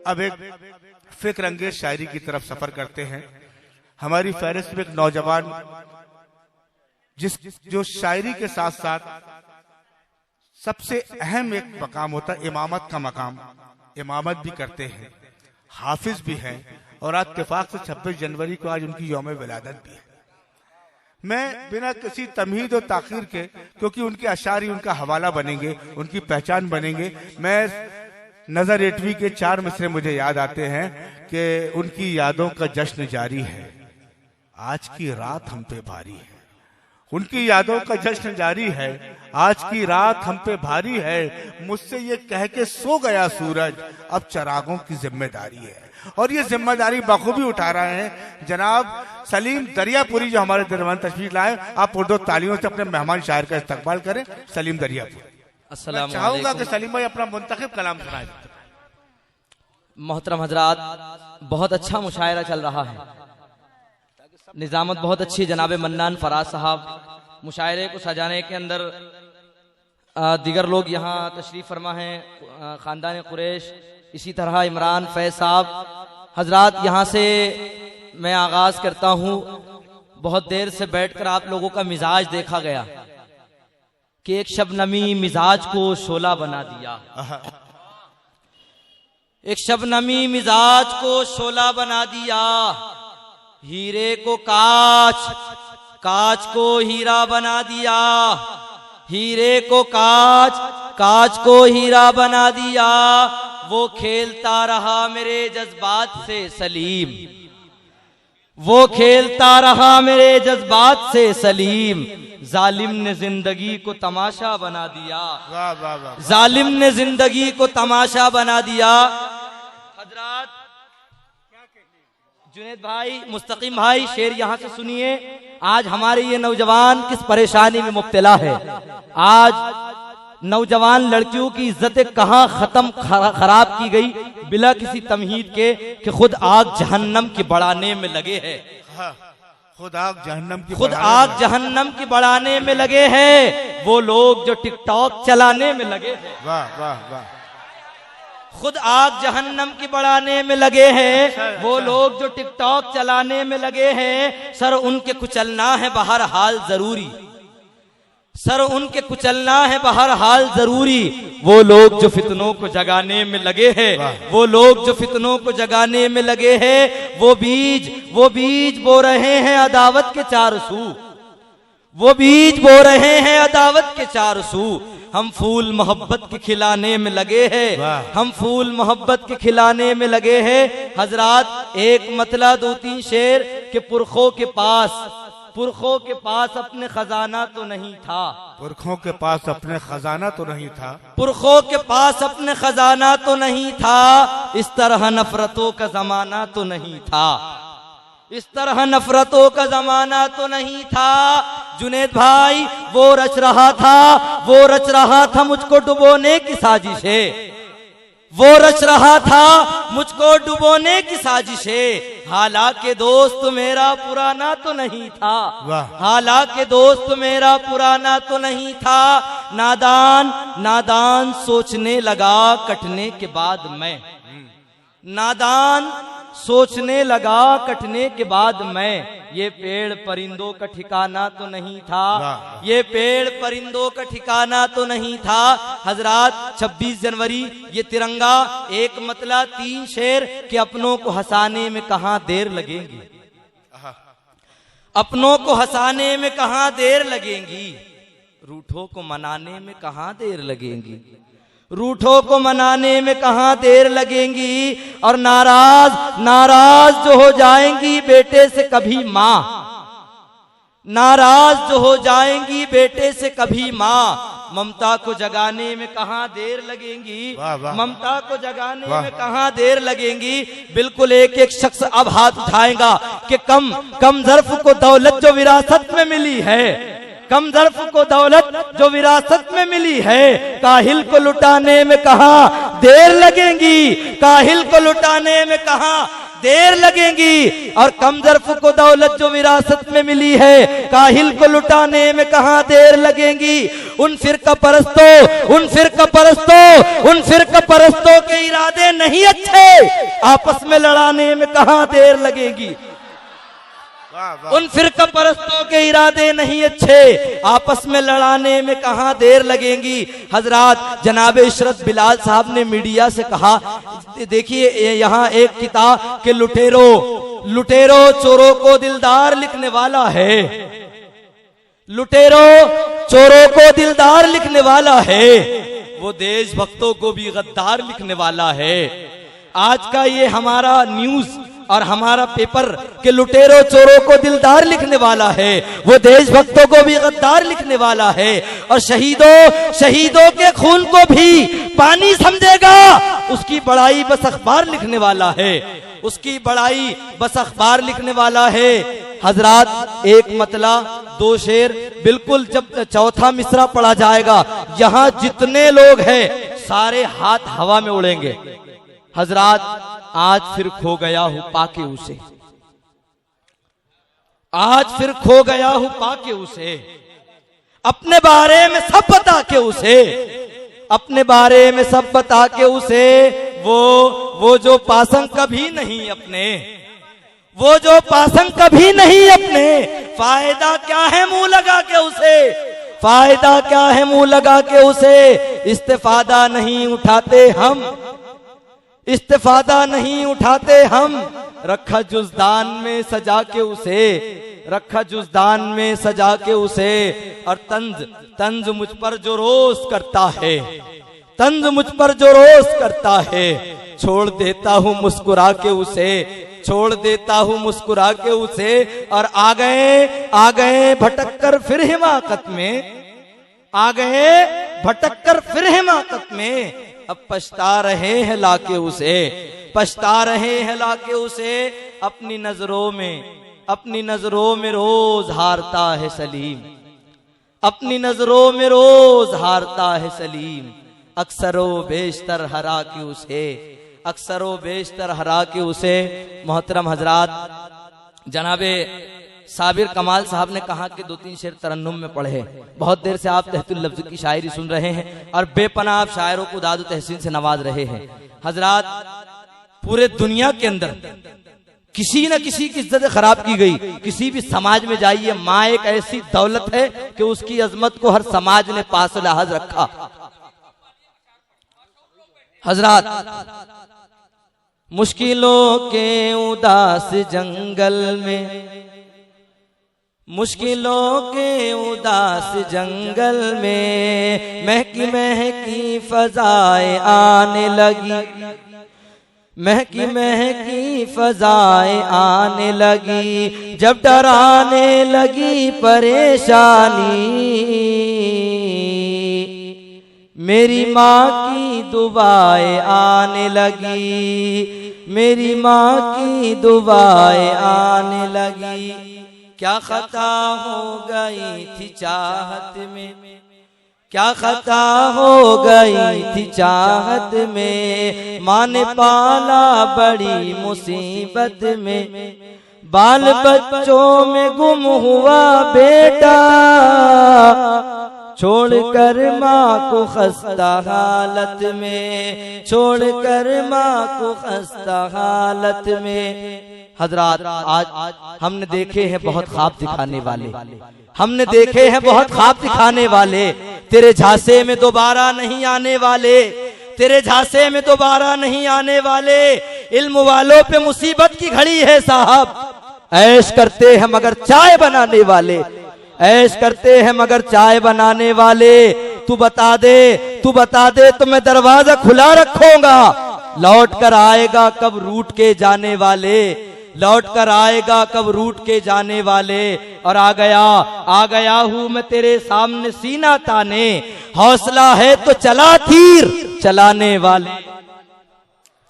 अब एक फिक्र अंगेज शायरी की तरफ सफर करते हैं। हमारी फहरिस्त में एक नौजवान जो शायरी के साथ साथ सबसे अहम एक मकाम होता है इमामत का मकाम, इमामत भी करते हैं, हाफिज भी हैं, और आज इत्तेफाक से 26 जनवरी को आज उनकी यौम विलादत भी है। मैं बिना किसी तमहीद और ताखीर के, क्योंकि उनके अशारी उनका हवाला बनेंगे, उनकी पहचान बनेंगे, मैं नजर एटवी के 4 मिसरे मुझे याद आते हैं कि उनकी यादों का जश्न जारी है, आज की रात हम पे भारी है। उनकी यादों का जश्न जारी है, आज की रात हम पे भारी है। मुझसे ये कह के सो गया सूरज, अब चरागों की जिम्मेदारी है। और ये जिम्मेदारी बखूबी उठा रहे हैं जनाब सलीम दरियापुरी, जो हमारे दरबार तशरीफ लाए। आप उर्दू तालियों से अपने मेहमान शायर का इस्तकबाल करें। सलीम दरियापुरी। अस्सलाम चाहूंगा कि सलीम भाई अपना मुंतखब कलाम सुनाए। मोहतरम हजरात, बहुत अच्छा मुशायरा चल रहा है, निजामत बहुत अच्छी। जनाब मन्नान फराज साहब मुशायरे को सजाने के अंदर दीगर लोग यहाँ तशरीफ फरमा हैं, खानदान कुरैश, इसी तरह इमरान फैज साहब। हजरात, यहाँ से मैं आगाज करता हूँ। बहुत देर से बैठकर आप लोगों का मिजाज देखा गया कि एक शबनमी मिजाज को शोला बना दिया, एक शबनमी मिजाज को शोला बना दिया। हीरे को कांच, कांच को हीरा बना दिया, हीरे को कांच, कांच को हीरा बना दिया। वो खेलता रहा मेरे जज्बात से सलीम, वो खेलता रहा मेरे जज्बात से सलीम। जालिम ने जिंदगी को तमाशा बना दिया, जालिम ने जिंदगी को तमाशा बना दिया। हजरात, जुनेद भाई, मुस्तकीम भाई, शेर यहाँ से सुनिए। आज हमारे ये नौजवान किस परेशानी में मुब्तला है। आज नौजवान लड़कियों की इज्जतें कहाँ खत्म खराब की गई बिला किसी तमहीद के कि खुद आग जहन्नम की बढ़ाने में लगे हैं। खुद आग जहन्नम की, खुद आग जहन्नम की बढ़ाने में लगे हैं वो लोग जो टिकटॉक चलाने में लगे हैं। वाह वाह वाह। खुद आग जहन्नम की बढ़ाने में लगे हैं वो लोग जो टिकटॉक चलाने में लगे हैं। सर उनके कुचलना है बहर हाल जरूरी, सर उनके कुचलना है बहर हाल जरूरी। वो लोग जो फितनों को जगाने में लगे हैं, वो लोग जो फितनों को जगाने में लगे हैं, वो बीज बो रहे हैं अदावत के 4 सू, वो बीज बो रहे हैं अदावत के 4 सू। हम फूल मोहब्बत के खिलाने में लगे हैं, हम फूल मोहब्बत के खिलाने में लगे हैं। हजरात, एक मतला 2-3 शेर के पुरखों के पास अपने खजाना तो नहीं था, पुरखों के पास अपने खजाना तो नहीं था, पुरखों के पास अपने खजाना तो नहीं था। इस तरह नफरतों का जमाना तो नहीं था, इस तरह नफरतों का जमाना तो नहीं था। जुनेद भाई, वो रच रहा था मुझको डुबोने की साजिशें, वो रच रहा था मुझको डुबोने की साजिशें। हालांकि दोस्त मेरा पुराना तो नहीं था, हालांकि दोस्त मेरा पुराना तो नहीं था। नादान सोचने लगा कटने के बाद मैं, नादान सोचने लगा कटने के बाद मैं। ये पेड़ परिंदों का ठिकाना तो नहीं था, ये पेड़ परिंदों का ठिकाना तो नहीं था। हजरात, 26 जनवरी ये तिरंगा, एक मतला 3 शेर कि अपनों को हंसाने में कहाँ देर लगेगी, अपनों को हंसाने में कहाँ देर लगेगी, रूठों को मनाने में कहाँ देर लगेगी, रूठों को मनाने में कहाँ देर लगेगी। और नाराज जो हो जाएंगी बेटे से कभी माँ, नाराज जो हो जाएंगी बेटे से कभी माँ। ममता को जगाने में कहाँ देर लगेगी, ममता को जगाने में कहाँ देर लगेगी। बिल्कुल एक शख्स अब हाथ उठाएगा कि कम ज़र्फ को दौलत जो विरासत में मिली है, कम ज़र्फ को दौलत जो विरासत में मिली है। काहिल को लुटाने में कहाँ देर लगेगी, काहिल को लुटाने में कहाँ देर लगेगी। और कम ज़र्फ को दौलत जो विरासत में मिली है, काहिल को लुटाने में कहाँ देर लगेगी। उन फिरका परस्तों के इरादे नहीं अच्छे, आपस में लड़ाने में कहाँ देर लगेगी। उन फिरका परस्तों के इरादे नहीं अच्छे, आपस में लड़ाने में कहाँ देर लगेगी। हजरात, जनाब इशरत बिलाल साहब ने मीडिया से कहा, देखिए यहाँ एक किताब के लुटेरो चोरों को दिलदार लिखने वाला है, लुटेरो चोरों को दिलदार लिखने वाला है, वो देशभक्तों को भी गद्दार लिखने वाला है। आज का ये हमारा न्यूज और हमारा पेपर के लुटेरों चोरों को दिलदार लिखने वाला है, वो देशभक्तों को भी गद्दार लिखने वाला है, और शहीदों के खून को भी पानी समझेगा, उसकी बड़ाई बस अखबार लिखने वाला है, उसकी बड़ाई बस अखबार लिखने वाला है। हजरात, एक मतला दो शेर, बिल्कुल जब चौथा मिसरा पढ़ा जाएगा, यहाँ जितने लोग हैं सारे हाथ हवा में उड़ेंगे। हजरात, आज फिर खो गया हूं पाके उसे, आज फिर खो गया हूं पाके उसे, अपने बारे में सब बता के उसे, अपने बारे में सब बता के उसे, वो जो पासंग कभी नहीं अपने, वो जो पासंग कभी नहीं अपने, फायदा क्या है मुंह लगा के उसे, फायदा क्या है मुंह लगा के उसे, इस्तेफादा नहीं उठाते हम, इस्तेफादा नहीं उठाते हम, रखा जुज़दान में सजा के उसे, रखा जुज़दान में सजा के उसे। और तंज मुझ पर जो रोज करता है, तंज मुझ पर जो रोज करता है, छोड़ देता हूँ मुस्कुरा के उसे, छोड़ देता हूँ मुस्कुरा के उसे। और आ गए भटक कर फिर हिमाकत में, आ गए भटक कर फिर हिमाकत में, अब पछता रहे हैं लाके उसे, पछता रहे हैं लाके उसे। अपनी नजरों में रोज हारता है सलीम, अपनी नजरों में रोज हारता है सलीम, अक्सरो बेशतर हरा के उसे, अक्सरो बेशतर हरा के उसे। मोहतरम हजरात, जनाबे साबिर कमाल साहब ने कहा कि 2-3 शेर तरन्नुम में पढ़े। बहुत देर से आप तहतुल लफ्ज की शायरी सुन रहे हैं और बेपनाह आप शायरों को दादो तहसीन से नवाज रहे हैं। हजरात, पूरे दुनिया के अंदर किसी न किसी की इज्जत खराब की गई, किसी भी समाज में जाइए, माँ एक ऐसी दौलत है कि उसकी अजमत को हर समाज ने पास लहाज रखा। हजरात, मुश्किलों के उदास जंगल में, मुश्किलों के उदास जंगल में, महकी महकी फजाएं आने लगी, महकी महकी फजाएं आने लगी, जब डराने लगी परेशानी, मेरी माँ की दुआएं आने लगी, मेरी माँ की दुआएं आने लगी। क्या खता हो गई थी चाहत में, क्या खता हो गई थी चाहत में, माँ ने पाला बड़ी मुसीबत में, बाल बच्चों में गुम हुआ बेटा, छोड़कर माँ को खस्ता हालत में, छोड़कर माँ को खस्ता हालत में। हजरात, आज हमने देखे हैं बहुत ख्वाब दिखाने वाले, हमने देखे हैं बहुत ख्वाब दिखाने वाले, तेरे झांसे में दोबारा नहीं आने वाले, तेरे झांसे में दोबारा नहीं आने वाले। इल्म वालों पे मुसीबत की घड़ी है साहब, ऐश करते हैं मगर चाय बनाने वाले, ऐश करते हैं मगर चाय बनाने वाले। तू बता दे तो मैं दरवाजा खुला रखूंगा, लौट कर आएगा कब रूठ के जाने वाले, लौट कर आएगा कब रूठ के जाने वाले। और आ गया हूं मैं तेरे सामने सीना ताने, हौसला है तो चला तीर चलाने वाले।